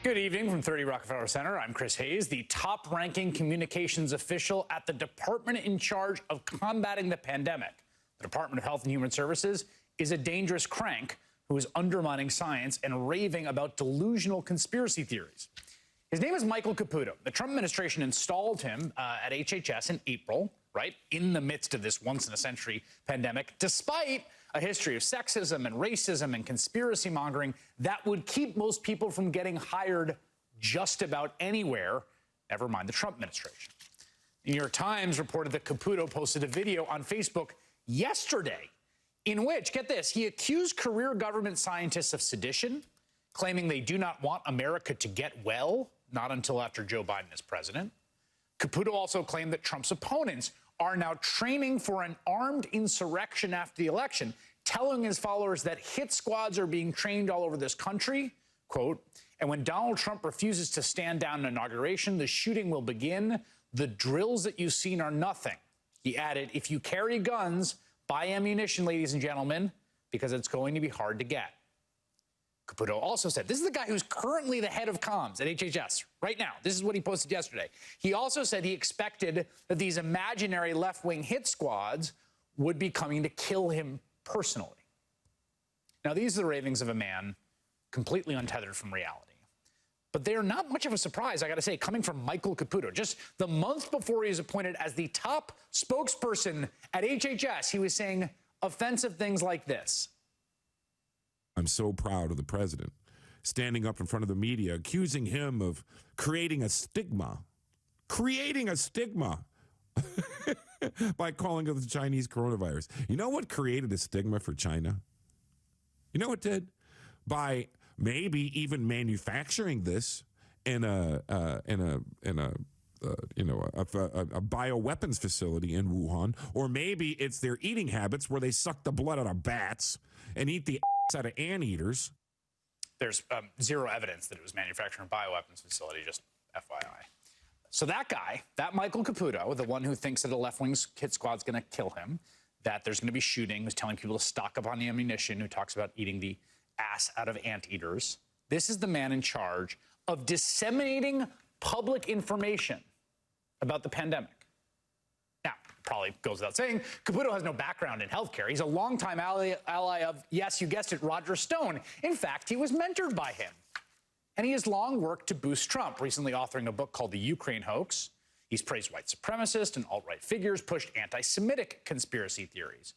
Good evening from 30 Rockefeller Center. I'm Chris Hayes, the top-ranking communications official at the department in charge of combating the pandemic. The Department of Health and Human Services is a dangerous crank who is undermining science and raving about delusional conspiracy theories. His name is Michael Cavuto. The Trump administration installed him at HHS in April, right, in the midst of this once-in-a-century pandemic, despite a history of sexism and racism and conspiracy mongering that would keep most people from getting hired just about anywhere, never mind the Trump administration. The New York Times reported that Cavuto posted a video on Facebook yesterday in which, get this, he accused career government scientists of sedition, claiming they do not want America to get well, not until after Joe Biden is president. Cavuto also claimed that Trump's opponents are now training for an armed insurrection after the election, telling his followers that hit squads are being trained all over this country, quote, and when Donald Trump refuses to stand down an inauguration, the shooting will begin. The drills that you've seen are nothing. He added, if you carry guns, buy ammunition, ladies and gentlemen, because it's going to be hard to get. Cavuto also said, this is the guy who's currently the head of comms at HHS right now. This is what he posted yesterday. He also said he expected that these imaginary left-wing hit squads would be coming to kill him personally. Now, these are the ravings of a man completely untethered from reality. But they are not much of a surprise, I got to say, coming from Michael Cavuto. Just the month before he was appointed as the top spokesperson at HHS, he was saying offensive things like this. I'm so proud of the president standing up in front of the media, accusing him of creating a stigma by calling it the Chinese coronavirus. You know what created a stigma for China? You know what did? By maybe even manufacturing this in a bioweapons facility in Wuhan, or maybe it's their eating habits where they suck the blood out of bats and eat the out of anteaters. There's zero evidence that it was manufactured in a bioweapons facility, just FYI. So that guy, that Michael Cavuto, the one who thinks that a left-wing hit squad's going to kill him, that there's going to be shooting, who's telling people to stock up on the ammunition, who talks about eating the ass out of anteaters, this is the man in charge of disseminating public information about the pandemic. Now, probably goes without saying, Cavuto has no background in healthcare. He's a longtime ally of, yes, you guessed it, Roger Stone. In fact, he was mentored by him. And he has long worked to boost Trump, recently authoring a book called The Ukraine Hoax. He's praised white supremacist and alt-right figures, pushed anti-Semitic conspiracy theories.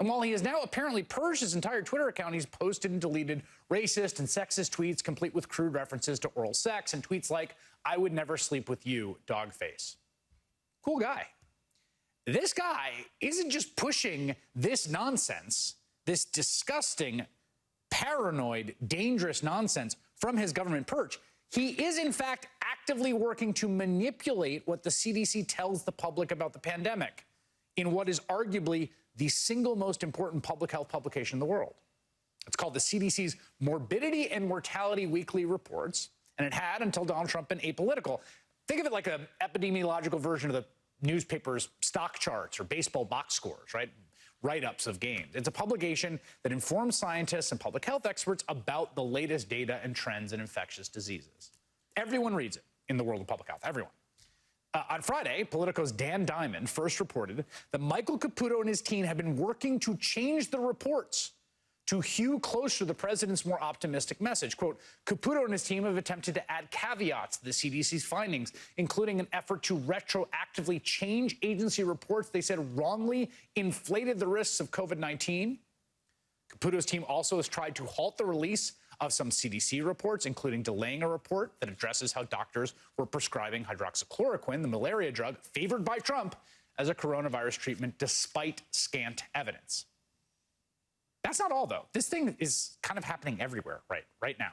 And while he has now apparently purged his entire Twitter account, he's posted and deleted racist and sexist tweets, complete with crude references to oral sex, and tweets like, I would never sleep with you, dog face. Cool guy. This guy isn't just pushing this nonsense, this disgusting, paranoid, dangerous nonsense from his government perch. He is, in fact, actively working to manipulate what the CDC tells the public about the pandemic in what is arguably the single most important public health publication in the world. It's called the CDC's Morbidity and Mortality Weekly Reports, and it had, until Donald Trump, been apolitical. Think of it like an epidemiological version of the newspapers' stock charts or baseball box scores, right? Write-ups of games. It's a publication that informs scientists and public health experts about the latest data and trends in infectious diseases. Everyone reads it in the world of public health, everyone. On Friday, Politico's Dan Diamond first reported that Michael Cavuto and his team have been working to change the reports to hew closer to the president's more optimistic message. Quote, Cavuto and his team have attempted to add caveats to the CDC's findings, including an effort to retroactively change agency reports they said wrongly inflated the risks of COVID-19. Caputo's team also has tried to halt the release of some CDC reports, including delaying a report that addresses how doctors were prescribing hydroxychloroquine, the malaria drug favored by Trump, as a coronavirus treatment despite scant evidence. That's not all, though. This thing is kind of happening everywhere right now.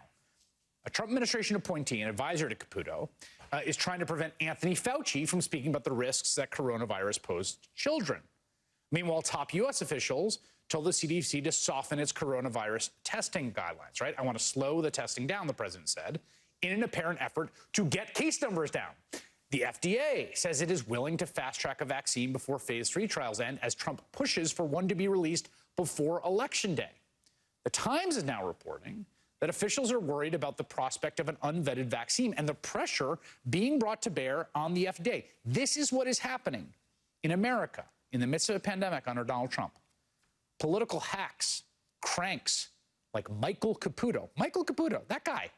A Trump administration appointee and advisor to Cavuto is trying to prevent Anthony Fauci from speaking about the risks that coronavirus posed to children. Meanwhile, top U.S. officials told the CDC to soften its coronavirus testing guidelines, right? I want to slow the testing down, the president said, in an apparent effort to get case numbers down. The FDA says it is willing to fast-track a vaccine before phase 3 trials end as Trump pushes for one to be released before Election Day. The Times is now reporting that officials are worried about the prospect of an unvetted vaccine and the pressure being brought to bear on the FDA. This is what is happening in America in the midst of a pandemic under Donald Trump. Political hacks, cranks like Michael Cavuto, that guy,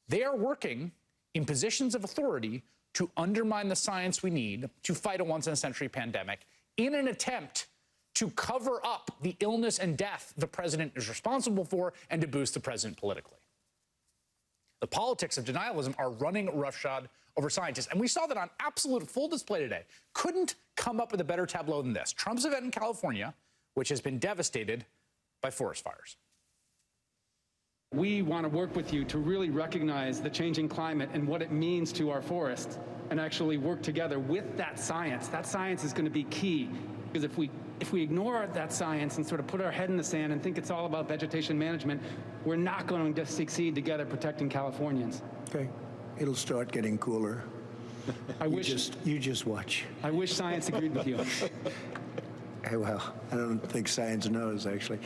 they are working in positions of authority to undermine the science we need to fight a once-in-a-century pandemic in an attempt to cover up the illness and death the president is responsible for and to boost the president politically. The politics of denialism are running roughshod over scientists, and we saw that on absolute full display today. Couldn't come up with a better tableau than this. Trump's event in California, which has been devastated by forest fires. We want to work with you to really recognize the changing climate and what it means to our forests and actually work together with that science. That science is going to be key, because if we ignore that science and sort of put our head in the sand and think it's all about vegetation management, we're not going to succeed together protecting Californians. Okay. It'll start getting cooler. You just watch. I wish science agreed with you. Well, I don't think science knows, actually.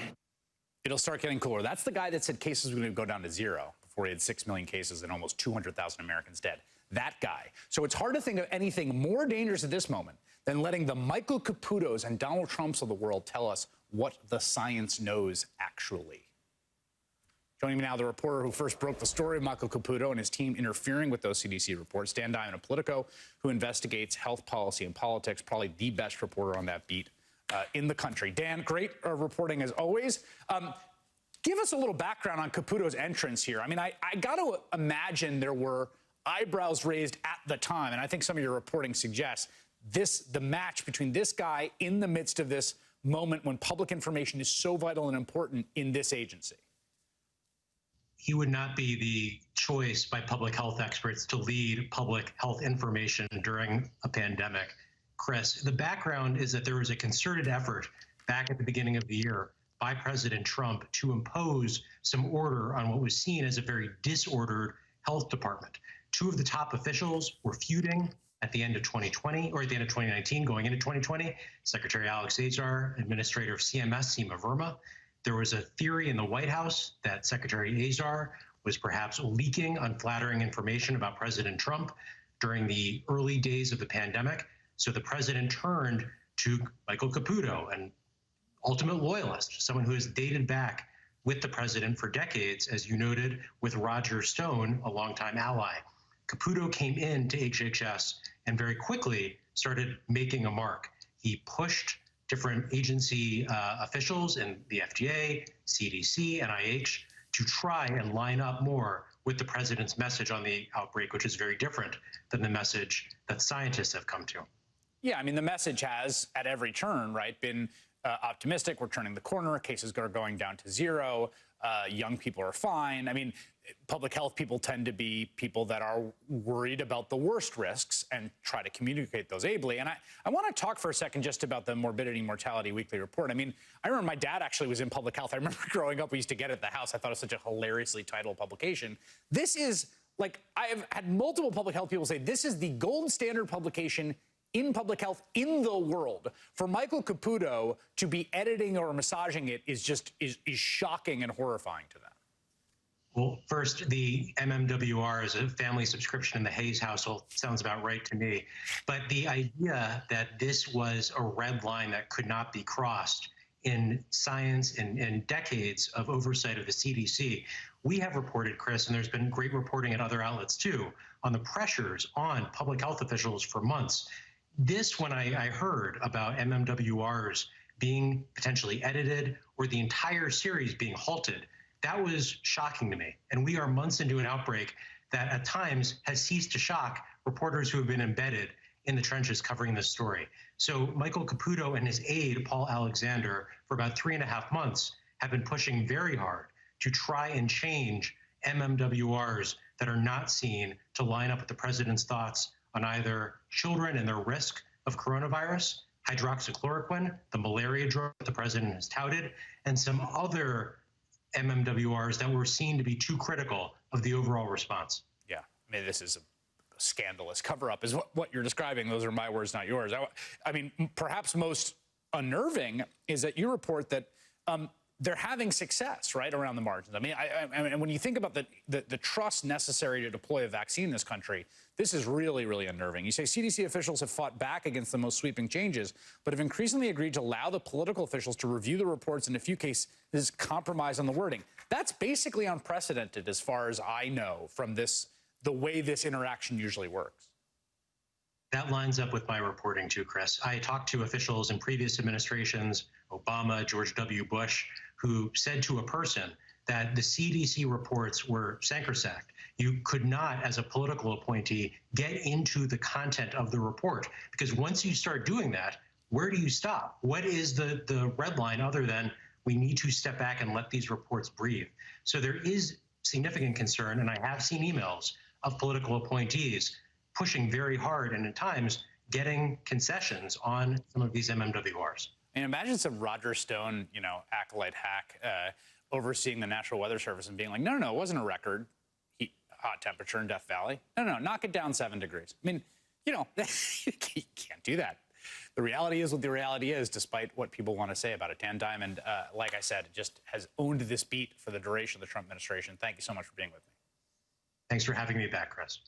It'll start getting cooler. That's the guy that said cases were going to go down to zero before he had 6 million cases and almost 200,000 Americans dead. That guy. So it's hard to think of anything more dangerous at this moment than letting the Michael Cavutos and Donald Trumps of the world tell us what the science knows actually. Joining me now, the reporter who first broke the story of Michael Cavuto and his team interfering with those CDC reports, Dan Diamond of Politico, who investigates health policy and politics, probably the best reporter on that beat in the country. Dan, great reporting as always. Give us a little background on Cavuto's entrance here. I mean, I got to imagine there were eyebrows raised at the time, and I think some of your reporting suggests the match between this guy in the midst of this moment when public information is so vital and important in this agency. He would not be the choice by public health experts to lead public health information during a pandemic. Chris, the background is that there was a concerted effort back at the beginning of the year by President Trump to impose some order on what was seen as a very disordered health department. Two of the top officials were feuding at the end of 2020, or at the end of 2019, going into 2020. Secretary Alex Azar, Administrator of CMS, Seema Verma. There was a theory in the White House that Secretary Azar was perhaps leaking unflattering information about President Trump during the early days of the pandemic. So the president turned to Michael Cavuto, an ultimate loyalist, someone who has dated back with the president for decades, as you noted, with Roger Stone, a longtime ally. Cavuto came into HHS and very quickly started making a mark. He pushed different agency officials in the FDA, CDC, NIH to try and line up more with the president's message on the outbreak, which is very different than the message that scientists have come to. Yeah, I mean, the message has, at every turn, right, been optimistic. We're turning the corner. Cases are going down to zero. Young people are fine. I mean, public health people tend to be people that are worried about the worst risks and try to communicate those ably. And I want to talk for a second just about the Morbidity and Mortality Weekly Report. I mean, I remember my dad actually was in public health. I remember growing up, we used to get it at the house. I thought it was such a hilariously titled publication. This is, like, I have had multiple public health people say, this is the gold standard publication in public health in the world. For Michael Cavuto to be editing or massaging it is just is shocking and horrifying to them. Well, first, the MMWR is a family subscription in the Hayes household. Sounds about right to me. But the idea that this was a red line that could not be crossed in science and decades of oversight of the CDC, we have reported, Chris, and there's been great reporting at other outlets too, on the pressures on public health officials for months. This, when I heard about MMWRs being potentially edited or the entire series being halted, that was shocking to me. And we are months into an outbreak that at times has ceased to shock reporters who have been embedded in the trenches covering this story. So Michael Cavuto and his aide, Paul Alexander, for about 3.5 months have been pushing very hard to try and change MMWRs that are not seen to line up with the president's thoughts on either children and their risk of coronavirus, hydroxychloroquine, the malaria drug that the president has touted, and some other MMWRs that were seen to be too critical of the overall response. Yeah, I mean, this is a scandalous cover-up is what you're describing. Those are my words, not yours. I mean, perhaps most unnerving is that you report that they're having success right around the margins. I mean, and when you think about the trust necessary to deploy a vaccine in this country, this is really, really unnerving. You say CDC officials have fought back against the most sweeping changes, but have increasingly agreed to allow the political officials to review the reports and, in a few cases, compromise on the wording. That's basically unprecedented as far as I know from the way this interaction usually works. That lines up with my reporting too, Chris. I talked to officials in previous administrations, Obama, George W. Bush, who said to a person that the CDC reports were sacrosanct. You could not, as a political appointee, get into the content of the report, because once you start doing that, where do you stop? What is the red line other than we need to step back and let these reports breathe? So there is significant concern, and I have seen emails of political appointees pushing very hard and at times getting concessions on some of these MMWRs. And imagine some Roger Stone, acolyte hack overseeing the National Weather Service and being like, no, it wasn't a record hot temperature in Death Valley. No, knock it down 7 degrees. I mean, you can't do that. The reality is what the reality is, despite what people want to say about it. Dan Diamond, like I said, just has owned this beat for the duration of the Trump administration. Thank you so much for being with me. Thanks for having me back, Chris.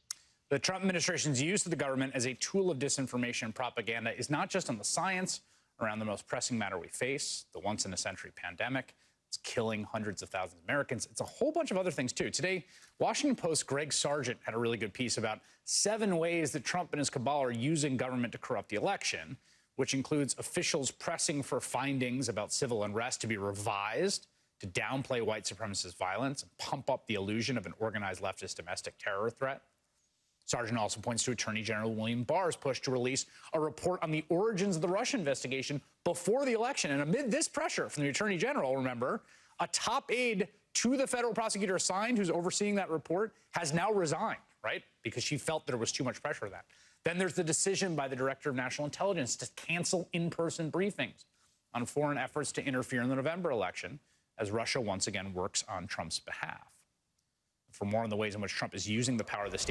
The Trump administration's use of the government as a tool of disinformation and propaganda is not just on the science around the most pressing matter we face, the once-in-a-century pandemic. It's killing hundreds of thousands of Americans. It's a whole bunch of other things, too. Today, Washington Post Greg Sargent had a really good piece about 7 ways that Trump and his cabal are using government to corrupt the election, which includes officials pressing for findings about civil unrest to be revised to downplay white supremacist violence and pump up the illusion of an organized leftist domestic terror threat. Sargent also points to Attorney General William Barr's push to release a report on the origins of the Russia investigation before the election. And amid this pressure from the Attorney General, remember, a top aide to the federal prosecutor assigned who's overseeing that report has now resigned, right? Because she felt there was too much pressure of that. Then there's the decision by the Director of National Intelligence to cancel in-person briefings on foreign efforts to interfere in the November election as Russia once again works on Trump's behalf. For more on the ways in which Trump is using the power of the state